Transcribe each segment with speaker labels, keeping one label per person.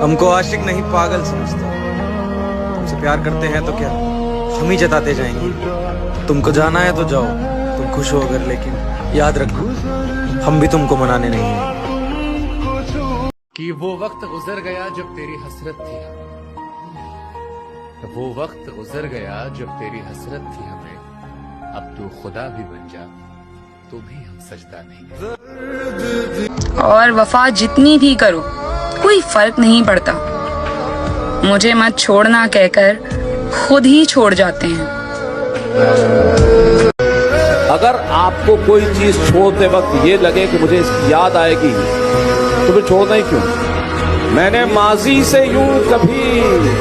Speaker 1: हमको आशिक नहीं पागल समझता। तुमसे प्यार करते हैं तो क्या हम ही जताते जाएंगे। तुमको जाना है तो जाओ, तुम खुश हो अगर, लेकिन याद रखो हम भी तुमको मनाने नहीं हैं।
Speaker 2: कि वो वक्त गुजर गया जब तेरी हसरत थी हमें, वो वक्त गुजर गया जब तेरी हसरत थी हमें। अब तू खुदा भी बन जा तो भी हम सजदा नहीं।
Speaker 3: और वफा जितनी भी करो कोई फर्क नहीं पड़ता, मुझे मत छोड़ना कहकर खुद ही छोड़ जाते हैं।
Speaker 4: अगर आपको कोई चीज छोड़ते वक्त ये लगे कि मुझे इसकी याद आएगी तो फिर छोड़ना ही क्यों। मैंने माजी से यूं कभी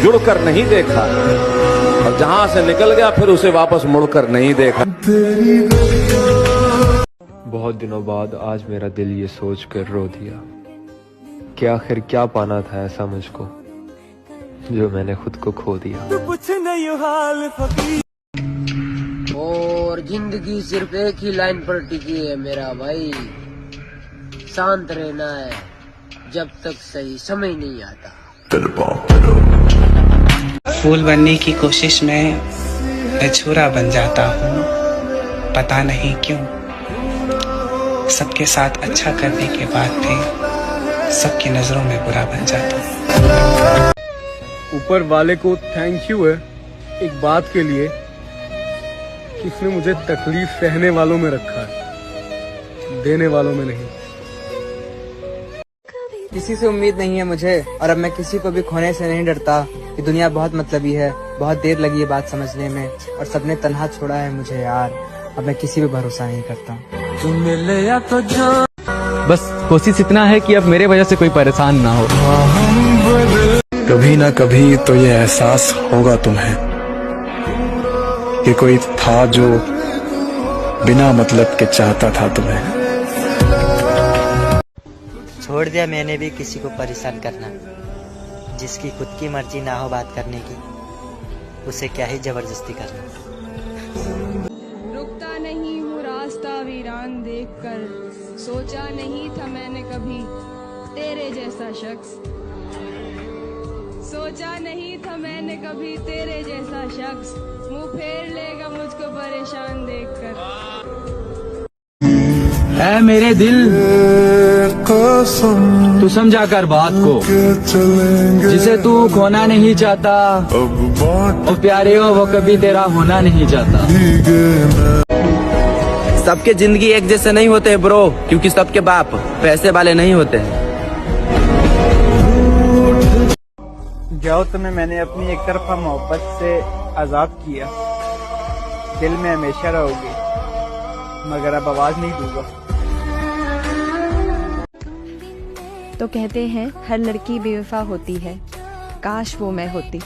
Speaker 4: जुड़कर नहीं देखा, और जहां से निकल गया फिर उसे वापस मुड़कर नहीं देखा।
Speaker 5: बहुत दिनों बाद आज मेरा दिल ये सोच कर रो दिया कि आखिर क्या पाना था ऐसा मुझको जो मैंने खुद को खो दिया।
Speaker 6: और जिंदगी सिर्फ एक ही लाइन पर टिकी है मेरा भाई, शांत रहना है जब तक सही समय नहीं आता।
Speaker 7: फूल बनने की कोशिश में मैं छुरा बन जाता हूँ, पता नहीं क्यों। सबके साथ अच्छा करने के बाद भी सबकी नजरों में बुरा बन जाता हूँ।
Speaker 8: ऊपर वाले को थैंक यू है एक बात के लिए कि उसने मुझे तकलीफ सहने वालों में रखा है, देने वालों में नहीं।
Speaker 9: किसी से उम्मीद नहीं है मुझे, और अब मैं किसी को भी खोने से नहीं डरता। कि दुनिया बहुत मतलबी है, बहुत देर लगी है बात समझने में, और सबने तन्हा छोड़ा है मुझे यार। अब मैं किसी पे भरोसा नहीं करता। तुम मिले या तो जो
Speaker 10: बस कोशिश इतना है कि अब मेरे वजह से कोई परेशान ना हो।
Speaker 11: कभी ना कभी तो ये एहसास होगा तुम्हें कि कोई था जो बिना मतलब के चाहता था तुम्हें।
Speaker 12: छोड़ दिया मैंने भी किसी को परेशान करना, जिसकी खुद की मर्जी ना हो बात करने की, उसे क्या ही जबरदस्ती करना।
Speaker 13: रुकता नहीं हूँ रास्ता वीरान देखकर, सोचा नहीं था मैंने कभी तेरे जैसा शख्स, सोचा नहीं था मैंने कभी तेरे जैसा शख्स मुंह फेर लेगा मुझको परेशान देखकर।
Speaker 10: ऐ मेरे दिल तू समझा कर बात को, जिसे तू खोना नहीं चाहता, वो प्यारे हो वो कभी तेरा होना नहीं चाहता।
Speaker 9: सबके जिंदगी एक जैसे नहीं होते ब्रो, क्योंकि सबके बाप पैसे वाले नहीं होते हैं।
Speaker 14: जाओ तुम्हें मैंने अपनी एक तरफा मोहब्बत से आजाद किया, दिल में हमेशा रहोगे मगर अब आवाज नहीं दूंगा।
Speaker 15: तो कहते हैं हर लड़की बेवफा होती है, काश वो मैं होती।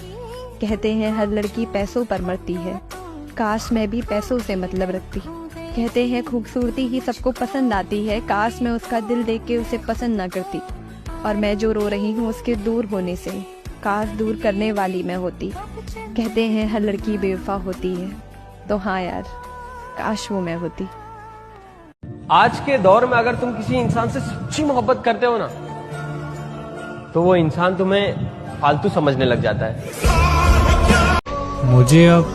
Speaker 15: कहते हैं हर लड़की पैसों पर मरती है, काश मैं भी पैसों से मतलब रखती। कहते हैं खूबसूरती ही सबको पसंद आती है, काश मैं उसका दिल देख के उसे पसंद ना करती। और मैं जो रो रही हूँ उसके दूर होने से, काश दूर करने वाली मैं होती। कहते हैं हर लड़की बेवफा होती है, तो हाँ यार काश वो मैं होती।
Speaker 16: आज के दौर में अगर तुम किसी इंसान से सच्ची मोहब्बत करते हो ना, तो वो इंसान तुम्हें फालतू समझने लग जाता है।
Speaker 17: मुझे अब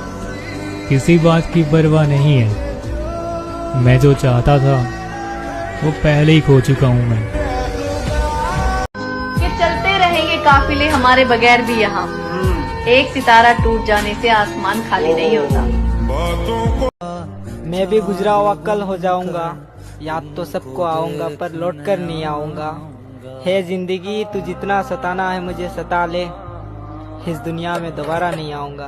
Speaker 17: किसी बात की परवाह नहीं है, मैं जो चाहता था वो पहले ही खो चुका हूँ मैं।
Speaker 18: कि चलते रहेंगे काफिले हमारे बगैर भी यहाँ, एक सितारा टूट जाने से आसमान खाली नहीं होता।
Speaker 9: मैं भी गुजरा हुआ कल हो जाऊंगा, याद तो सबको आऊंगा पर लौट कर नहीं आऊंगा। है जिंदगी तू जितना सताना है मुझे सता ले, इस दुनिया में दोबारा नहीं आऊंगा।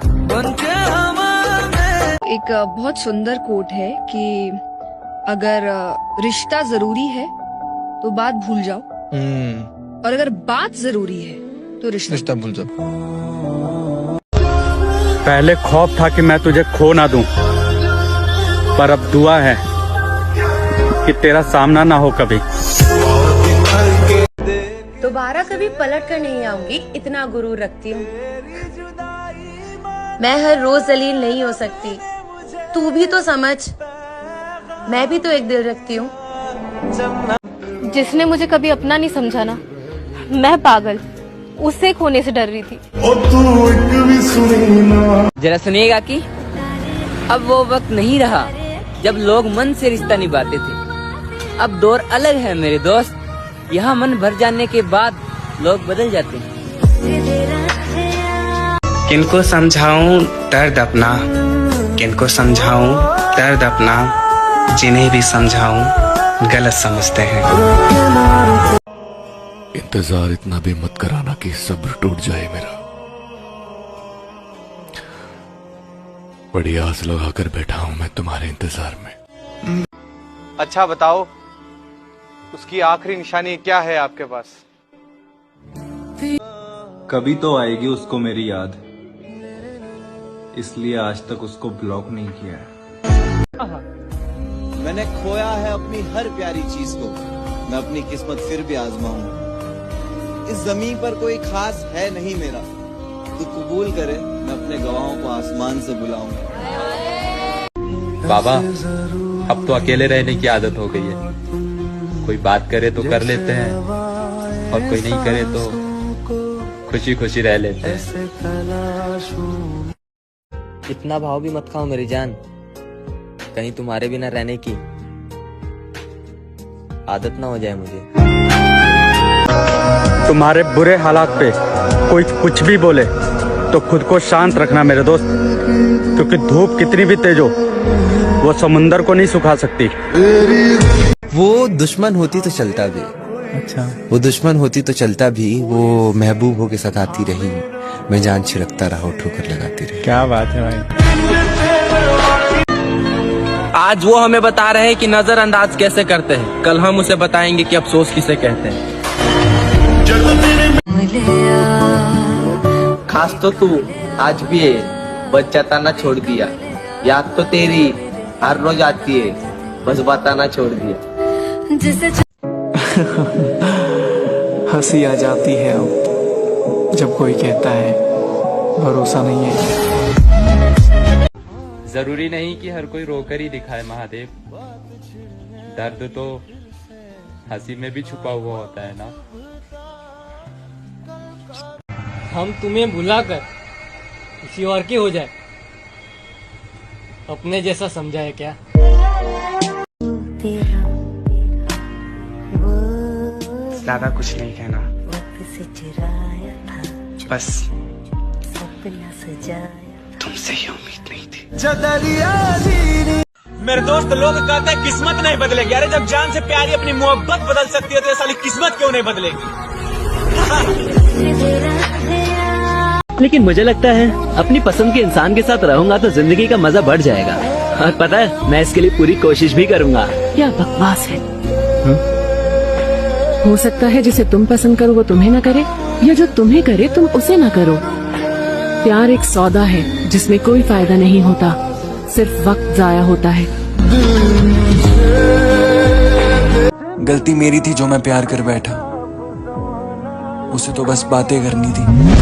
Speaker 3: एक बहुत सुंदर कोट है कि अगर रिश्ता जरूरी है तो बात भूल जाओ, और अगर बात जरूरी है तो रिश्ता
Speaker 11: भूल जाओ।
Speaker 8: पहले खौफ था कि मैं तुझे खो ना दूं, पर अब दुआ है कि तेरा सामना ना हो कभी।
Speaker 18: दोबारा कभी पलट कर नहीं आऊंगी, इतना गुरूर रखती हूँ। मैं हर रोज जलील नहीं हो सकती, तू भी तो समझ, मैं भी तो एक दिल रखती हूँ।
Speaker 15: जिसने मुझे कभी अपना नहीं समझा ना, मैं पागल उसे खोने से डर रही थी।
Speaker 9: जरा सुनिएगा कि अब वो वक्त नहीं रहा जब लोग मन से रिश्ता निभाते थे। अब दौर अलग है मेरे दोस्त। यहाँ मन भर जाने के बाद लोग बदल जाते हैं।
Speaker 7: किनको समझाऊं दर्द अपना, किनको समझाऊं दर्द अपना, जिन्हें भी समझाऊं गलत समझते हैं।
Speaker 2: इंतजार इतना भी मत कराना कि सब्र टूट जाए मेरा। बड़ी आस लगाकर बैठा हूं मैं तुम्हारे इंतजार में।
Speaker 14: अच्छा बताओ, उसकी आखिरी निशानी क्या है आपके पास?
Speaker 19: कभी तो आएगी उसको मेरी याद, इसलिए आज तक उसको ब्लॉक नहीं किया है।
Speaker 20: मैंने खोया है अपनी हर प्यारी चीज को, मैं अपनी किस्मत फिर भी आजमाऊंगा। इस जमीन पर कोई खास है नहीं मेरा, तू कबूल करे मैं अपने गवाहों को आसमान से बुलाऊंगा।
Speaker 5: बाबा, अब तो अकेले रहने की आदत हो गई है। कोई बात करे तो कर लेते हैं और कोई नहीं करे तो खुशी खुशी रह लेते हैं।
Speaker 9: इतना भाव भी मत खाओ मेरी जान, कहीं तुम्हारे बिना रहने की आदत ना हो जाए मुझे।
Speaker 8: तुम्हारे बुरे हालात पे कोई कुछ भी बोले तो खुद को शांत रखना मेरे दोस्त, क्योंकि धूप कितनी भी तेज हो वो समुंदर को नहीं सुखा सकती।
Speaker 20: वो दुश्मन होती तो चलता भी,
Speaker 19: अच्छा,
Speaker 20: वो दुश्मन होती तो चलता भी, वो महबूब हो के साथ आती रही, मैं जान छिड़कता रहा, ठोकर लगाती रही।
Speaker 19: क्या बात है भाई।
Speaker 9: आज वो हमें बता रहे हैं कि नजरअंदाज कैसे करते हैं, कल हम उसे बताएंगे कि अफसोस किसे कहते हैं। खास तो तू आज भी है, बच्चा ना छोड़ दिया। याद तो तेरी हर रोज आती है, बस बताना छोड़ दिया।
Speaker 19: हंसी आ जाती है अब जब कोई कहता है भरोसा नहीं है।
Speaker 5: जरूरी नहीं कि हर कोई रोकर ही दिखाए महादेव, दर्द तो हंसी में भी छुपा हुआ होता है ना।
Speaker 10: हम तुम्हें भुलाकर किसी और के हो जाए, अपने जैसा समझा है क्या?
Speaker 7: ज्यादा कुछ नहीं कहना, बस तुमसे ही उम्मीद नहीं थी।
Speaker 10: मेरे दोस्त, लोग कहते हैं किस्मत नहीं बदलेगी। अरे जब जान से प्यारी अपनी मोहब्बत बदल सकती है तो ये साली किस्मत क्यों नहीं बदलेगी?
Speaker 21: लेकिन मुझे लगता है अपनी पसंद के इंसान के साथ रहूंगा तो जिंदगी का मजा बढ़ जाएगा। और पता है, मैं इसके लिए पूरी कोशिश भी करूंगा।
Speaker 22: क्या बकवास है। हो सकता है जिसे तुम पसंद करो वो तुम्हें न करे, या जो तुम्हें करे तुम उसे न करो। प्यार एक सौदा है जिसमें कोई फायदा नहीं होता, सिर्फ वक्त जाया होता है।
Speaker 11: गलती मेरी थी जो मैं प्यार कर बैठा, उसे तो बस बातें करनी थी।